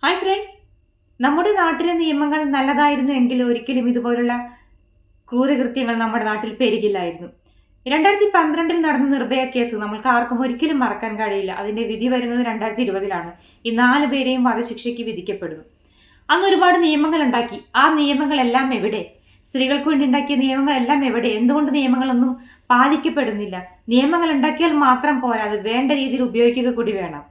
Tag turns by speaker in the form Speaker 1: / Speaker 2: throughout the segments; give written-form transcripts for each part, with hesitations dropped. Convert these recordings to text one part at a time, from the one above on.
Speaker 1: Hi friends, നമ്മുടെ നാട്ടിലെ നിയമങ്ങൾ നല്ലതായിരുന്നു എങ്കിൽ ഒരിക്കലും ഇതുപോലുള്ള ക്രൂരകൃത്യങ്ങൾ നമ്മുടെ നാട്ടിൽ പെരുകില്ലായിരുന്നു. 2012 നടന്ന നിർഭയ കേസ് നമ്മൾക്ക് ആർക്കും ഒരിക്കലും മറക്കാൻ കഴിയില്ല. അതിന്റെ വിധി വരുന്നത് 2020 ഈ 4 പേരെയും വധശിക്ഷയ്ക്ക് വിധിക്കപ്പെടുന്നു. അന്ന് ഒരുപാട് നിയമങ്ങൾ ഉണ്ടാക്കി. ആ നിയമങ്ങളെല്ലാം എവിടെ? സ്ത്രീകൾക്ക് വേണ്ടി ഉണ്ടാക്കിയ നിയമങ്ങളെല്ലാം എവിടെ? എന്തുകൊണ്ട് നിയമങ്ങളൊന്നും പാലിക്കപ്പെടുന്നില്ല? നിയമങ്ങൾ ഉണ്ടാക്കിയാൽ മാത്രം പോരാ, അത് വേണ്ട രീതിയിൽ ഉപയോഗിക്കുക കൂടി വേണം.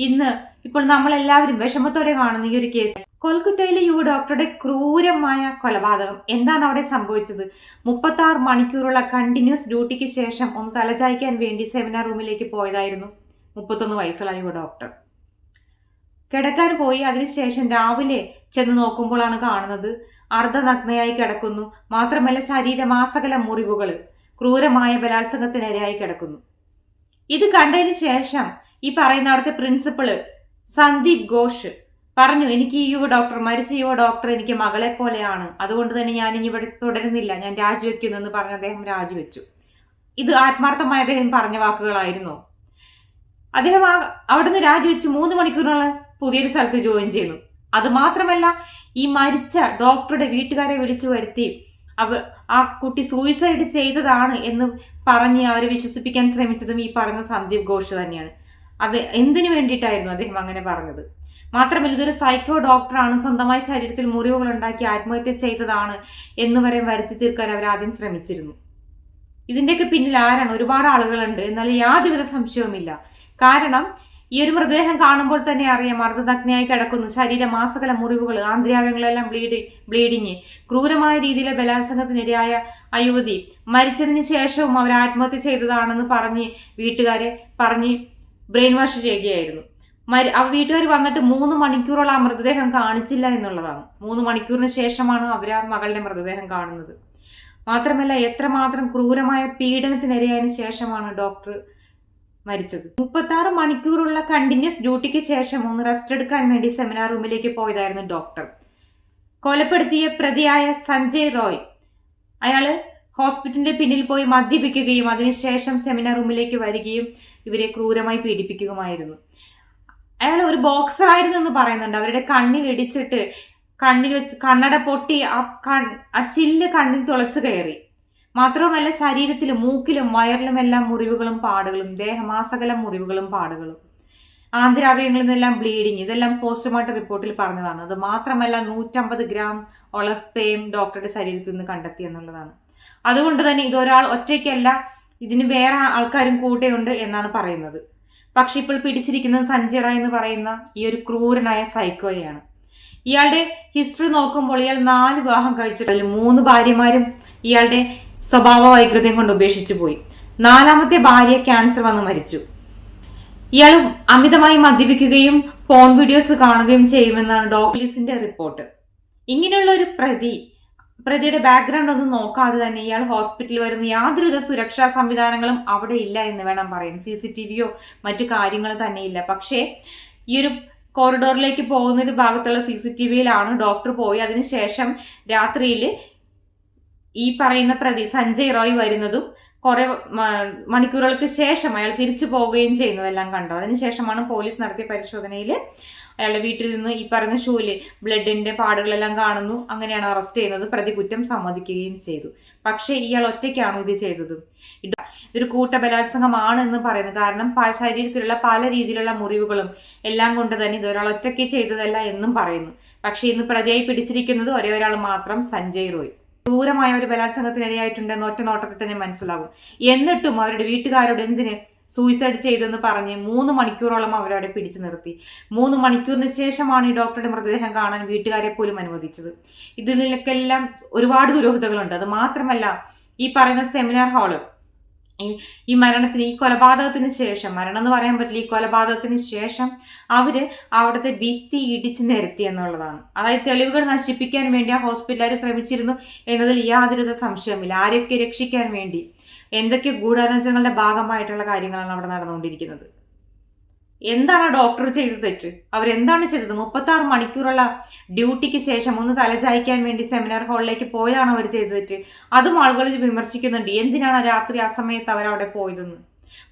Speaker 1: ഇന്ന് ഇപ്പോൾ നമ്മളെല്ലാവരും വിഷമത്തോടെ കാണുന്ന ഈ ഒരു കേസ്, കൊൽക്കത്തയിലെ യുവ ഡോക്ടറുടെ ക്രൂരമായ കൊലപാതകം. എന്താണ് അവിടെ സംഭവിച്ചത്? 36 മണിക്കൂറുള്ള കണ്ടിന്യൂസ് ഡ്യൂട്ടിക്ക് ശേഷം ഒന്ന് തലചായ്ക്കാൻ വേണ്ടി സെമിനാർ റൂമിലേക്ക് പോയതായിരുന്നു 31 വയസ്സുള്ള യുവ ഡോക്ടർ. കിടക്കാൻ പോയി. അതിനുശേഷം രാവിലെ ചെന്ന് നോക്കുമ്പോഴാണ് കാണുന്നത് അർദ്ധനഗ്നയായി കിടക്കുന്നു. മാത്രമല്ല ശരീരമാസകല മുറിവുകൾ, ക്രൂരമായ ബലാത്സംഗത്തിനിരയായി കിടക്കുന്നു. ഇത് കണ്ടതിന് ശേഷം ഈ പറയുന്ന അവിടുത്തെ പ്രിൻസിപ്പള് സന്ദീപ് ഘോഷ് പറഞ്ഞു, എനിക്ക് ഈ മരിച്ച യുവ ഡോക്ടർ എനിക്ക് മകളെ പോലെയാണ്, അതുകൊണ്ട് തന്നെ ഞാൻ ഇനി ഇവിടെ തുടരുന്നില്ല, ഞാൻ രാജിവെക്കുന്നു എന്ന് പറഞ്ഞ് അദ്ദേഹം രാജിവെച്ചു. ഇത് ആത്മാർത്ഥമായി അദ്ദേഹം പറഞ്ഞ വാക്കുകളായിരുന്നു. അദ്ദേഹം അവിടുന്ന് രാജിവെച്ച് 3 മണിക്കൂറിനുള്ള പുതിയൊരു സ്ഥലത്ത് ജോയിൻ ചെയ്യുന്നു. അത് മാത്രമല്ല, ഈ മരിച്ച ഡോക്ടറുടെ വീട്ടുകാരെ വിളിച്ചു വരുത്തി ആ കുട്ടി സൂയിസൈഡ് ചെയ്തതാണ് എന്ന് പറഞ്ഞ് അവരെ വിശ്വസിപ്പിക്കാൻ ശ്രമിച്ചതും ഈ പറഞ്ഞ സന്ദീപ് ഘോഷ് തന്നെയാണ്. അത് എന്തിനു വേണ്ടിയിട്ടായിരുന്നു അദ്ദേഹം അങ്ങനെ പറഞ്ഞത്? മാത്രമല്ല, ഇതൊരു സൈക്കോ ഡോക്ടറാണ്, സ്വന്തമായി ശരീരത്തിൽ മുറിവുകൾ ഉണ്ടാക്കി ആത്മഹത്യ ചെയ്തതാണ് എന്ന് വരെ വരുത്തി തീർക്കാൻ അവർ ആദ്യം ശ്രമിച്ചിരുന്നു. ഇതിന്റെയൊക്കെ പിന്നിൽ ആരാണ്? ഒരുപാട് ആളുകളുണ്ട്, എന്നാൽ യാതൊരുവിധ സംശയവുമില്ല. കാരണം ഈ ഒരു മൃതദേഹം കാണുമ്പോൾ തന്നെ അറിയാം, അർദ്ധനഗ്നയായി കിടക്കുന്നു, ശരീരമാസകല മുറിവുകൾ, ആന്തര്യാവയങ്ങളെല്ലാം ബ്ലീഡിങ്, ക്രൂരമായ രീതിയിലെ ബലാത്സംഗത്തിനിരയായ യുവതി മരിച്ചതിന് ശേഷവും അവർ ആത്മഹത്യ ചെയ്തതാണെന്ന് പറഞ്ഞ് വീട്ടുകാരെ പറഞ്ഞ് ബ്രെയിൻ വാഷ് ചെയ്യുകയായിരുന്നു. വീട്ടുകാർ വന്നിട്ട് 3 മണിക്കൂറോളം ആ മൃതദേഹം കാണിച്ചില്ല എന്നുള്ളതാണ്. 3 മണിക്കൂറിന് ശേഷമാണ് അവർ ആ മകളുടെ മൃതദേഹം കാണുന്നത്. മാത്രമല്ല, എത്രമാത്രം ക്രൂരമായ പീഡനത്തിനിരയായതിനു ശേഷമാണ് ഡോക്ടർ മരിച്ചത്. 36 മണിക്കൂറുള്ള കണ്ടിന്യൂസ് ഡ്യൂട്ടിക്ക് ശേഷം ഒന്ന് റെസ്റ്റ് എടുക്കാൻ വേണ്ടി സെമിനാർ റൂമിലേക്ക് പോയതായിരുന്നു ഡോക്ടർ. കൊലപ്പെടുത്തിയ പ്രതിയായ സഞ്ജയ് റോയ്, അയാള് ഹോസ്പിറ്റലിന്റെ പിന്നിൽ പോയി മദ്യപിക്കുകയും അതിനുശേഷം സെമിനാർ റൂമിലേക്ക് വരികയും ഇവരെ ക്രൂരമായി പീഡിപ്പിക്കുകയുമായിരുന്നു. അയാൾ ഒരു ബോക്സർ ആയിരുന്നു എന്ന് പറയുന്നുണ്ട്. അവരുടെ കണ്ണിൽ ഇടിച്ചിട്ട് കണ്ണിൽ വെച്ച് കണ്ണട പൊട്ടി ആ ചില്ല് കണ്ണിൽ തുളച്ചു കയറി. മാത്രവുമല്ല, ശരീരത്തിലും മൂക്കിലും വയറിലുമെല്ലാം മുറിവുകളും പാടുകളും, ദേഹമാസകലം മുറിവുകളും പാടുകളും, ആന്തരാവയവങ്ങളിൽ നിന്നെല്ലാം ബ്ലീഡിങ്. ഇതെല്ലാം പോസ്റ്റ്മോർട്ടം റിപ്പോർട്ടിൽ പറഞ്ഞതാണ്. അത് മാത്രമല്ല, 150 ഗ്രാം സ്പേം ഡോക്ടറുടെ ശരീരത്തിൽ നിന്ന് കണ്ടെത്തി എന്നുള്ളതാണ്. അതുകൊണ്ട് തന്നെ ഇതൊരാൾ ഒറ്റയ്ക്കല്ല, ഇതിന് വേറെ ആൾക്കാരും കൂടെയുണ്ട് എന്നാണ് പറയുന്നത്. പക്ഷെ ഇപ്പോൾ പിടിച്ചിരിക്കുന്നത് സഞ്ജയ് റായ് എന്ന് പറയുന്ന ഈ ഒരു ക്രൂരനായ സൈക്കോയാണ്. ഇയാളുടെ ഹിസ്റ്ററി നോക്കുമ്പോൾ ഇയാൾ 4 വിവാഹം കഴിച്ചിട്ടില്ല. 3 ഭാര്യമാരും ഇയാളുടെ സ്വഭാവ വൈകൃതം കൊണ്ട് ഉപേക്ഷിച്ചു പോയി. 4ാമത്തെ ഭാര്യ ക്യാൻസർ വന്ന് മരിച്ചു. ഇയാൾ അമിതമായി മദ്യപിക്കുകയും ഫോൺ വീഡിയോസ് കാണുകയും ചെയ്യുമെന്നാണ് പോലീസിന്റെ റിപ്പോർട്ട്. ഇങ്ങനെയുള്ള ഒരു പ്രതിയുടെ ബാക്ക്ഗ്രൗണ്ട് ഒന്നും നോക്കാതെ തന്നെ ഇയാൾ ഹോസ്പിറ്റലിൽ വരുന്ന യാതൊരുവിധ സുരക്ഷാ സംവിധാനങ്ങളും അവിടെ ഇല്ല എന്ന് വേണം പറയാൻ. CCTVയോ മറ്റു കാര്യങ്ങളും തന്നെ ഇല്ല. പക്ഷേ ഈ ഒരു കോറിഡോറിലേക്ക് പോകുന്ന ഒരു ഭാഗത്തുള്ള CCTVയിലാണ് ഡോക്ടർ പോയി അതിനുശേഷം രാത്രിയിൽ ഈ പറയുന്ന പ്രതി സഞ്ജയ് റോയ് വരുന്നതും കുറെ മണിക്കൂറുകൾക്ക് ശേഷം അയാൾ തിരിച്ചു പോവുകയും ചെയ്യുന്നതെല്ലാം കണ്ടു. അതിനുശേഷമാണ് പോലീസ് നടത്തിയ പരിശോധനയിൽ അയാളുടെ വീട്ടിൽ നിന്ന് ഈ പറഞ്ഞ ഷൂല് ബ്ലഡിന്റെ പാടുകളെല്ലാം കാണുന്നു. അങ്ങനെയാണ് അറസ്റ്റ് ചെയ്യുന്നത്. പ്രതി കുറ്റം സമ്മതിക്കുകയും ചെയ്തു. പക്ഷേ ഇയാൾ ഒറ്റയ്ക്കാണോ ഇത് ചെയ്തത്? ഇതൊരു കൂട്ടബലാത്സംഗമാണ് എന്ന് പറയുന്നത്. കാരണം ശരീരത്തിലുള്ള പല രീതിയിലുള്ള മുറിവുകളും എല്ലാം കൊണ്ട് തന്നെ ഇതൊരാൾ ഒറ്റയ്ക്ക് ചെയ്തതല്ല എന്നും പറയുന്നു. പക്ഷേ ഇന്ന് പ്രതിയായി പിടിച്ചിരിക്കുന്നത് ഒരേ ഒരാൾ മാത്രം, സഞ്ജയ് റോയ്. ക്രൂരമായ ഒരു ബലാത്സംഗത്തിനിടയായിട്ടുണ്ടെന്ന് ഒറ്റ നോട്ടത്തിൽ തന്നെ മനസ്സിലാകും. എന്നിട്ടും അവരുടെ വീട്ടുകാരോട് എന്തിന് സൂയിസൈഡ് ചെയ്തെന്ന് പറഞ്ഞ് 3 മണിക്കൂറോളം അവരവിടെ പിടിച്ചു നിർത്തി. 3 മണിക്കൂറിന് ശേഷമാണ് ഈ ഡോക്ടറുടെ മൃതദേഹം കാണാൻ വീട്ടുകാരെ പോലും അനുവദിച്ചത്. ഇതിലേക്കെല്ലാം ഒരുപാട് ദുരൂഹതകളുണ്ട്. അത് മാത്രമല്ല, ഈ പറയുന്ന സെമിനാർ ഹാള് ഈ മരണത്തിന്, ഈ കൊലപാതകത്തിന് ശേഷം, മരണം എന്ന് പറയാൻ പറ്റില്ല, ഈ കൊലപാതകത്തിന് ശേഷം അവര് അവിടുത്തെ ഭിത്തി ഇടിച്ചു നിരത്തി എന്നുള്ളതാണ്. അതായത് തെളിവുകൾ നശിപ്പിക്കാൻ വേണ്ടി ആ ഹോസ്പിറ്റലുകാർ ശ്രമിച്ചിരുന്നു എന്നതിൽ യാതൊരുവിധ സംശയമില്ല. ആരെയൊക്കെ രക്ഷിക്കാൻ വേണ്ടി എന്തൊക്കെ ഗൂഢാലോചനകളുടെ ഭാഗമായിട്ടുള്ള കാര്യങ്ങളാണ് അവിടെ നടന്നുകൊണ്ടിരിക്കുന്നത്. എന്താണ് ഡോക്ടർ ചെയ്ത തെറ്റ്? അവരെന്താണ് ചെയ്തത്? 36 മണിക്കൂറുള്ള ഡ്യൂട്ടിക്ക് ശേഷം ഒന്ന് തലചായ്ക്കാൻ വേണ്ടി സെമിനാർ ഹാളിലേക്ക് പോയതാണ് അവർ ചെയ്ത തെറ്റ്. അതും ആളുകൾ വിമർശിക്കുന്നുണ്ട്. എന്തിനാണ് രാത്രി ആ സമയത്ത് അവരവിടെ പോയതെന്ന്?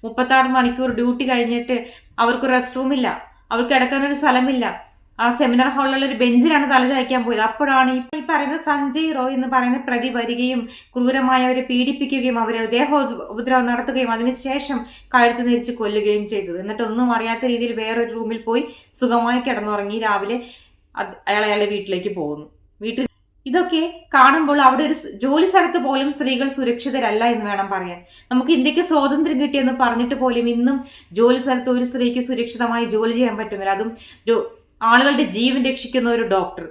Speaker 1: 36 മണിക്കൂർ ഡ്യൂട്ടി കഴിഞ്ഞിട്ട് അവർക്ക് റെസ്റ്റ് റൂമില്ല, അവർക്ക് കിടക്കാനൊരു സ്ഥലമില്ല, ആ സെമിനാർ ഹാളിലുള്ള ഒരു ബെഞ്ചിലാണ് തല ചായ്ക്കാൻ പോയത്. അപ്പോഴാണ് ഈ പറയുന്ന സഞ്ജയ് റോയ് എന്ന് പറയുന്ന പ്രതി വരികയും ക്രൂരമായി അവരെ പീഡിപ്പിക്കുകയും അവരെ ഉപദ്രവം നടത്തുകയും അതിനുശേഷം കഴുത്ത് നെരിച്ച് കൊല്ലുകയും ചെയ്തത്. എന്നിട്ട് ഒന്നും അറിയാത്ത രീതിയിൽ വേറൊരു റൂമിൽ പോയി സുഖമായി കിടന്നുറങ്ങി രാവിലെ അയാളുടെ വീട്ടിലേക്ക് പോകുന്നു. ഇതൊക്കെ കാണുമ്പോൾ അവിടെ ഒരു ജോലി സ്ഥലത്ത് പോലും സ്ത്രീകൾ സുരക്ഷിതരല്ല എന്ന് വേണം പറയാൻ. നമുക്ക് ഇന്ത്യക്ക് സ്വാതന്ത്ര്യം കിട്ടിയെന്ന് പറഞ്ഞിട്ട് പോലും ഇന്നും ജോലി സ്ഥലത്ത് ഒരു സ്ത്രീക്ക് സുരക്ഷിതമായി ജോലി ചെയ്യാൻ പറ്റുന്നില്ല. അതും ആളുകളുടെ ജീവൻ രക്ഷിക്കുന്ന ഒരു ഡോക്ടർ.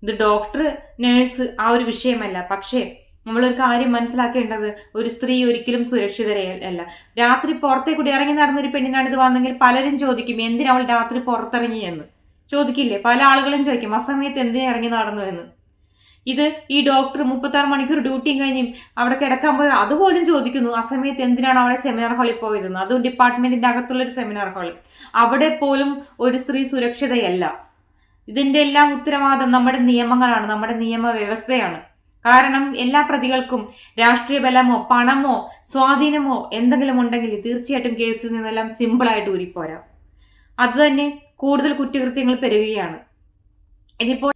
Speaker 1: ഇത് ഡോക്ടർ, നേഴ്സ് ആ ഒരു വിഷയമല്ല. പക്ഷേ നമ്മളൊരു കാര്യം മനസ്സിലാക്കേണ്ടത്, ഒരു സ്ത്രീ ഒരിക്കലും സുരക്ഷിതരല്ല. രാത്രി പുറത്തേക്കൂടി ഇറങ്ങി നടന്നൊരു പെണ്ണിനാണ് ഇത് വന്നെങ്കിൽ പലരും ചോദിക്കും എന്തിനാ അവൾ രാത്രി പുറത്തിറങ്ങി എന്ന് ചോദിക്കില്ലേ? പല ആളുകളും ചോദിക്കും അസമയത്ത് എന്തിനാ ഇറങ്ങി നടന്നു എന്ന്. ഇത് ഈ ഡോക്ടർ 36 മണിക്കൂർ ഡ്യൂട്ടിയും കഴിഞ്ഞ് അവിടെ കിടക്കാൻ പോയി അതുപോലും ചോദിക്കുന്നു ആ സമയത്ത് എന്തിനാണ് അവിടെ സെമിനാർ ഹാളിൽ പോയതെന്ന്. അതും ഡിപ്പാർട്ട്മെന്റിന്റെ അകത്തുള്ളൊരു സെമിനാർ ഹാൾ. അവിടെ പോലും ഒരു സ്ത്രീ സുരക്ഷിതയല്ല. ഇതിന്റെ എല്ലാം ഉത്തരവാദിത്വം നമ്മുടെ നിയമങ്ങളാണ്, നമ്മുടെ നിയമവ്യവസ്ഥയാണ്. കാരണം എല്ലാ പ്രതികൾക്കും രാഷ്ട്രീയ ബലമോ പണമോ സ്വാധീനമോ എന്തെങ്കിലും ഉണ്ടെങ്കിൽ തീർച്ചയായിട്ടും കേസിൽ നിന്നെല്ലാം സിമ്പിളായിട്ട് ഊരിപ്പോരാം. അതുതന്നെ കൂടുതൽ കുറ്റകൃത്യങ്ങൾ പെരുകുകയാണ്. ഇതിപ്പോൾ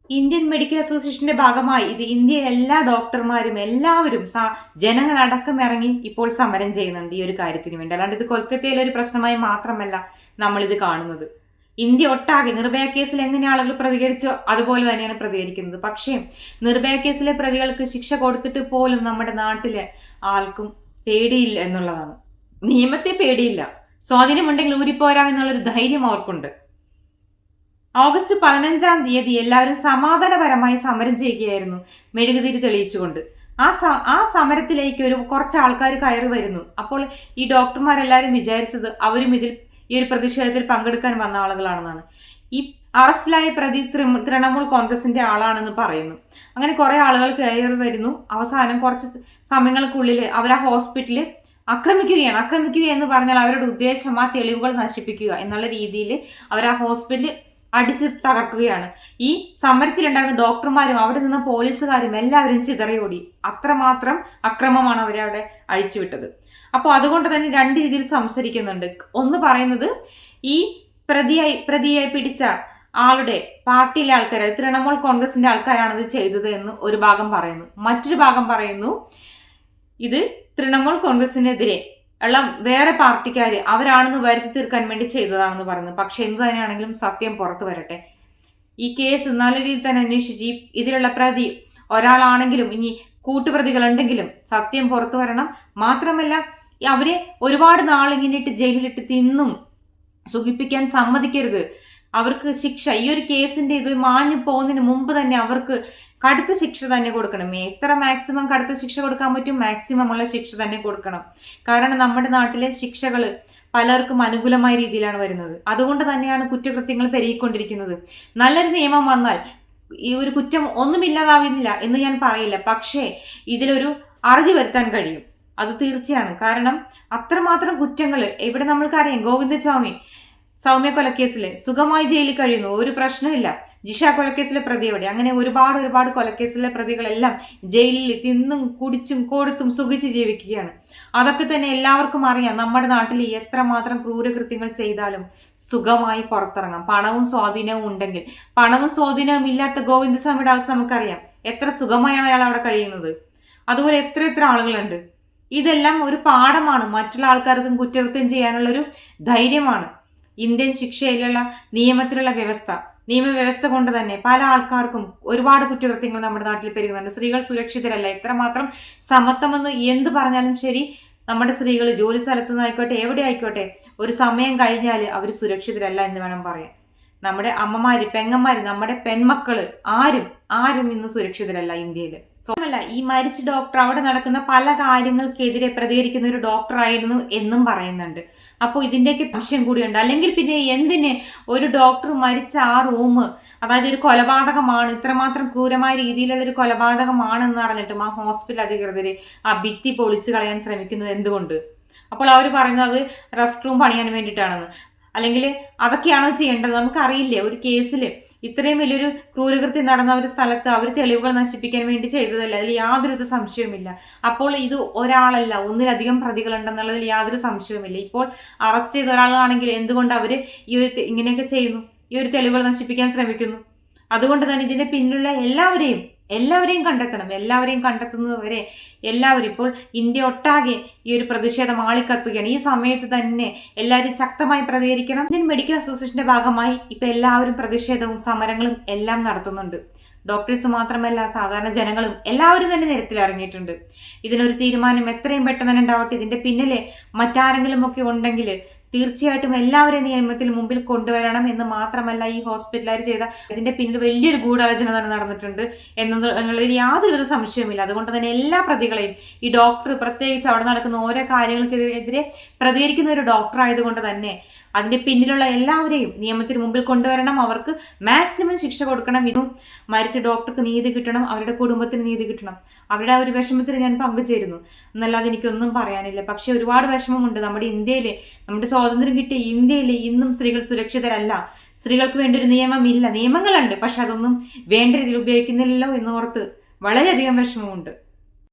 Speaker 1: ഇന്ത്യൻ മെഡിക്കൽ അസോസിയേഷന്റെ ഭാഗമായി ഇത് ഇന്ത്യയിലെ എല്ലാ ഡോക്ടർമാരും എല്ലാവരും ജനങ്ങളടക്കം ഇറങ്ങി ഇപ്പോൾ സമരം ചെയ്യുന്നുണ്ട് ഈ ഒരു കാര്യത്തിന് വേണ്ടി. അല്ലാണ്ട് ഇത് കൊൽക്കത്തയിലെ ഒരു പ്രശ്നമായി മാത്രമല്ല നമ്മളിത് കാണുന്നത്. ഇന്ത്യ ഒട്ടാകെ നിർഭയ കേസിൽ എങ്ങനെ ആളുകൾ പ്രതികരിച്ചോ അതുപോലെ തന്നെയാണ് പ്രതികരിക്കുന്നത്. പക്ഷേ നിർഭയ കേസിലെ പ്രതികൾക്ക് ശിക്ഷ കൊടുത്തിട്ട് പോലും നമ്മുടെ നാട്ടിലെ ആൾക്കും പേടിയില്ല എന്നുള്ളതാണ്. നിയമത്തെ പേടിയില്ല, സ്വാധീനമുണ്ടെങ്കിൽ ഊരിപ്പോരാം എന്നുള്ളൊരു ധൈര്യം അവർക്കുണ്ട്. ഓഗസ്റ്റ് 15-ാം തീയതി എല്ലാവരും സമാധാനപരമായി സമരം ചെയ്യുകയായിരുന്നു, മെഴുകുതിരി തെളിയിച്ചുകൊണ്ട്. ആ സമരത്തിലേക്ക് കുറച്ച് ആൾക്കാർ കയറി വരുന്നു. അപ്പോൾ ഈ ഡോക്ടർമാരെല്ലാവരും വിചാരിച്ചത് അവരും ഈ ഒരു പ്രതിഷേധത്തിൽ പങ്കെടുക്കാൻ വന്ന ആളുകളാണെന്നാണ്. ഈ അറസ്റ്റിലായ പ്രതി തൃണമൂൽ കോൺഗ്രസിന്റെ ആളാണെന്ന് പറയുന്നു. അങ്ങനെ കുറെ ആളുകൾ കയറി വരുന്നു. അവസാനം കുറച്ച് സമയങ്ങൾക്കുള്ളിൽ അവർ ആ ഹോസ്പിറ്റലിൽ ആക്രമിക്കുകയാണ്. ആക്രമിക്കുക എന്ന് പറഞ്ഞാൽ അവരുടെ ഉദ്ദേശം ആ തെളിവുകൾ നശിപ്പിക്കുക എന്നുള്ള രീതിയിൽ അവർ ആ ഹോസ്പിറ്റൽ അടിച്ച് തകർക്കുകയാണ്. ഈ സമരത്തിലുണ്ടായിരുന്ന ഡോക്ടർമാരും അവിടെ നിന്ന് പോലീസുകാരും എല്ലാവരും ചിതറിയോടി. അത്രമാത്രം അക്രമമാണ് അവരവിടെ അഴിച്ചുവിട്ടത്. അപ്പോൾ അതുകൊണ്ട് തന്നെ രണ്ട് രീതിയിൽ സംസാരിക്കുന്നുണ്ട്. ഒന്ന് പറയുന്നത് ഈ പ്രതിയായി പിടിച്ച ആളുടെ പാർട്ടിയിലെ ആൾക്കാർ, തൃണമൂൽ കോൺഗ്രസിന്റെ ആൾക്കാരാണത് ചെയ്തത് എന്ന് ഒരു ഭാഗം പറയുന്നു. മറ്റൊരു ഭാഗം പറയുന്നു ഇത് തൃണമൂൽ കോൺഗ്രസിനെതിരെ ഉള്ള വേറെ പാർട്ടിക്കാര് അവരാണെന്ന് വരുത്തി തീർക്കാൻ വേണ്ടി ചെയ്തതാണെന്ന് പറയുന്നത്. പക്ഷെ എന്ത് തന്നെയാണെങ്കിലും സത്യം പുറത്തു വരട്ടെ. ഈ കേസ് നല്ല രീതിയിൽ തന്നെ അന്വേഷിച്ച് ഇതിലുള്ള പ്രതി ഒരാളാണെങ്കിലും ഇനി കൂട്ടുപ്രതികളുണ്ടെങ്കിലും സത്യം പുറത്തു വരണം. മാത്രമല്ല അവരെ ഒരുപാട് നാളിങ്ങനെ ജയിലിലിട്ട് തിന്നും സുഖിപ്പിക്കാൻ സമ്മതിക്കരുത്. അവർക്ക് ശിക്ഷ, ഈ ഒരു കേസിന്റെ ഇത് മാഞ്ഞു പോകുന്നതിന് മുമ്പ് തന്നെ അവർക്ക് കടുത്ത ശിക്ഷ തന്നെ കൊടുക്കണം. എത്ര മാക്സിമം കടുത്ത ശിക്ഷ കൊടുക്കാൻ പറ്റും മാക്സിമം ഉള്ള ശിക്ഷ തന്നെ കൊടുക്കണം. കാരണം നമ്മുടെ നാട്ടിലെ ശിക്ഷകൾ പലർക്കും അനുകൂലമായ രീതിയിലാണ് വരുന്നത്. അതുകൊണ്ട് തന്നെയാണ് കുറ്റകൃത്യങ്ങൾ പെരുകിക്കൊണ്ടിരിക്കുന്നത്. നല്ലൊരു നിയമം വന്നാൽ ഈ ഒരു കുറ്റം ഒന്നുമില്ലാതാവുന്നില്ല എന്ന് ഞാൻ പറയില്ല. പക്ഷേ ഇതിലൊരു അറുതി വരുത്താൻ കഴിയും, അത് തീർച്ചയാണ്. കാരണം അത്രമാത്രം കുറ്റങ്ങൾ ഇവിടെ നമ്മൾക്കറിയാം. സൗമ്യ കൊലക്കേസില് സുഖമായി ജയിലിൽ കഴിയുന്നു, ഒരു പ്രശ്നമില്ല. ജിഷ കൊലക്കേസിലെ പ്രതി എവിടെ? അങ്ങനെ ഒരുപാട് കൊലക്കേസിലെ പ്രതികളെല്ലാം ജയിലിൽ തിന്നും കുടിച്ചും കൊടുത്തും സുഖിച്ച് ജീവിക്കുകയാണ്. അതൊക്കെ തന്നെ എല്ലാവർക്കും അറിയാം. നമ്മുടെ നാട്ടിൽ എത്രമാത്രം ക്രൂരകൃത്യങ്ങൾ ചെയ്താലും സുഖമായി പുറത്തിറങ്ങാം, പണവും സ്വാധീനവും ഉണ്ടെങ്കിൽ. പണവും സ്വാധീനവും ഇല്ലാത്ത ഗോവിന്ദസ്വാമിയുടെ അവസ്ഥ നമുക്കറിയാം. എത്ര സുഖമായാണ് അയാൾ അവിടെ കഴിയുന്നത്. അതുപോലെ എത്ര ആളുകളുണ്ട്. ഇതെല്ലാം ഒരു പാഠമാണ്, മറ്റുള്ള ആൾക്കാർക്കും കുറ്റകൃത്യം ചെയ്യാനുള്ളൊരു ധൈര്യമാണ്. ഇന്ത്യൻ ശിക്ഷയിലുള്ള നിയമത്തിലുള്ള നിയമവ്യവസ്ഥ കൊണ്ട് തന്നെ പല ആൾക്കാർക്കും ഒരുപാട് കുറ്റകൃത്യങ്ങൾ നമ്മുടെ നാട്ടിൽ പെരുകുന്നുണ്ട്. സ്ത്രീകൾ സുരക്ഷിതരല്ല. എത്രമാത്രം സമത്വമെന്ന് എന്ത് പറഞ്ഞാലും ശരി, നമ്മുടെ സ്ത്രീകൾ ജോലി സ്ഥലത്തു നിന്നായിക്കോട്ടെ എവിടെ ആയിക്കോട്ടെ ഒരു സമയം കഴിഞ്ഞാൽ അവർ സുരക്ഷിതരല്ല എന്ന് വേണം പറയാൻ. നമ്മുടെ അമ്മമാര്, പെങ്ങന്മാര്, നമ്മുടെ പെൺമക്കള് ആരും ഇന്ന് സുരക്ഷിതരല്ല ഇന്ത്യയിൽ. സ്വമല്ല, ഈ മരിച്ച ഡോക്ടർ അവിടെ നടക്കുന്ന പല കാര്യങ്ങൾക്കെതിരെ പ്രതികരിക്കുന്ന ഒരു ഡോക്ടറായിരുന്നു എന്നും പറയുന്നുണ്ട്. അപ്പോൾ ഇതിൻ്റെയൊക്കെ സംശയം കൂടിയുണ്ട്. അല്ലെങ്കിൽ പിന്നെ എന്തിന് ഒരു ഡോക്ടർ മരിച്ച ആ റൂം, അതായത് ഒരു കൊലപാതകമാണ്, ഇത്രമാത്രം ക്രൂരമായ രീതിയിലുള്ള ഒരു കൊലപാതകമാണെന്ന് അറിഞ്ഞിട്ടും ആ ഹോസ്പിറ്റൽ അധികൃതർ ആ ഭിത്തി പൊളിച്ചു കളയാൻ ശ്രമിക്കുന്നത് എന്തുകൊണ്ട്? അപ്പോൾ അവർ പറയുന്നത് റെസ്റ്റ് റൂം പണിയാൻ വേണ്ടിയിട്ടാണെന്ന്. അല്ലെങ്കിൽ അതൊക്കെയാണോ ചെയ്യേണ്ടത്? നമുക്കറിയില്ലേ. ഒരു കേസിൽ ഇത്രയും വലിയൊരു ക്രൂരകൃത്യം നടന്ന ഒരു സ്ഥലത്ത് അവർ തെളിവുകൾ നശിപ്പിക്കാൻ വേണ്ടി ചെയ്തതല്ല, അതിൽ യാതൊരു സംശയവുമില്ല. അപ്പോൾ ഇത് ഒരാളല്ല, ഒന്നിലധികം പ്രതികളുണ്ടെന്നുള്ളതിൽ യാതൊരു സംശയവുമില്ല. ഇപ്പോൾ അറസ്റ്റ് ചെയ്ത ഒരാളാണെങ്കിൽ എന്തുകൊണ്ട് അവർ ഇങ്ങനെയൊക്കെ ചെയ്യുന്നു? ഈ ഒരു തെളിവുകൾ നശിപ്പിക്കാൻ ശ്രമിക്കുന്നു. അതുകൊണ്ട് തന്നെ ഇതിന്റെ പിന്നിലുള്ള എല്ലാവരെയും കണ്ടെത്തണം. എല്ലാവരെയും കണ്ടെത്തുന്നതുവരെ എല്ലാവരും ഇപ്പോൾ ഇന്ത്യ ഒട്ടാകെ ഈ ഒരു പ്രതിഷേധം ആളിക്കത്തുകയാണ്. ഈ സമയത്ത് തന്നെ എല്ലാവരും ശക്തമായി പ്രതികരിക്കണം. ഇന്ത്യൻ മെഡിക്കൽ അസോസിയേഷന്റെ ഭാഗമായി ഇപ്പൊ എല്ലാവരും പ്രതിഷേധവും സമരങ്ങളും എല്ലാം നടത്തുന്നുണ്ട്. ഡോക്ടേഴ്സ് മാത്രമല്ല, സാധാരണ ജനങ്ങളും എല്ലാവരും തന്നെ നിരത്തിലിറങ്ങിയിട്ടുണ്ട്. ഇതിനൊരു തീരുമാനം എത്രയും പെട്ടെന്ന് തന്നെ ഉണ്ടാവട്ടെ. ഇതിന്റെ പിന്നിലെ മറ്റാരെങ്കിലും ഒക്കെ ഉണ്ടെങ്കിൽ തീർച്ചയായിട്ടും എല്ലാവരെയും നിയമത്തിൽ മുമ്പിൽ കൊണ്ടുവരണം എന്ന് മാത്രമല്ല, ഈ ഹോസ്പിറ്റലുകാർ ചെയ്ത ഇതിന്റെ പിന്നിൽ വലിയൊരു ഗൂഢാലോചന തന്നെ നടന്നിട്ടുണ്ട് എന്നുള്ളതിൽ യാതൊരുവിധ സംശയവുമില്ല. അതുകൊണ്ട് തന്നെ എല്ലാ പ്രതികളെയും ഈ ഡോക്ടർ പ്രത്യേകിച്ച് അവിടെ നടക്കുന്ന ഓരോ കാര്യങ്ങൾക്കെതിരെ പ്രതികരിക്കുന്ന ഒരു ഡോക്ടർ ആയതുകൊണ്ട് തന്നെ അതിന്റെ പിന്നിലുള്ള എല്ലാവരെയും നിയമത്തിന് മുമ്പിൽ കൊണ്ടുവരണം. അവർക്ക് മാക്സിമം ശിക്ഷ കൊടുക്കണം. ഇതും മരിച്ച ഡോക്ടർക്ക് നീതി കിട്ടണം, അവരുടെ കുടുംബത്തിന് നീതി കിട്ടണം. അവരുടെ ആ ഒരു വിഷമത്തിൽ ഞാൻ പങ്കുചേരുന്നു എന്നല്ലാതെ എനിക്കൊന്നും പറയാനില്ല. പക്ഷെ ഒരുപാട് വിഷമമുണ്ട്. നമ്മുടെ ഇന്ത്യയിൽ, നമ്മുടെ സ്വാതന്ത്ര്യം കിട്ടിയ ഇന്ത്യയിൽ ഇന്നും സ്ത്രീകൾ സുരക്ഷിതരല്ല. സ്ത്രീകൾക്ക് വേണ്ടി ഒരു നിയമമില്ല. നിയമങ്ങളുണ്ട്, പക്ഷെ അതൊന്നും വേണ്ട രീതിയിൽ ഉപയോഗിക്കുന്നില്ലല്ലോ എന്നോർത്ത് വളരെയധികം വിഷമമുണ്ട്.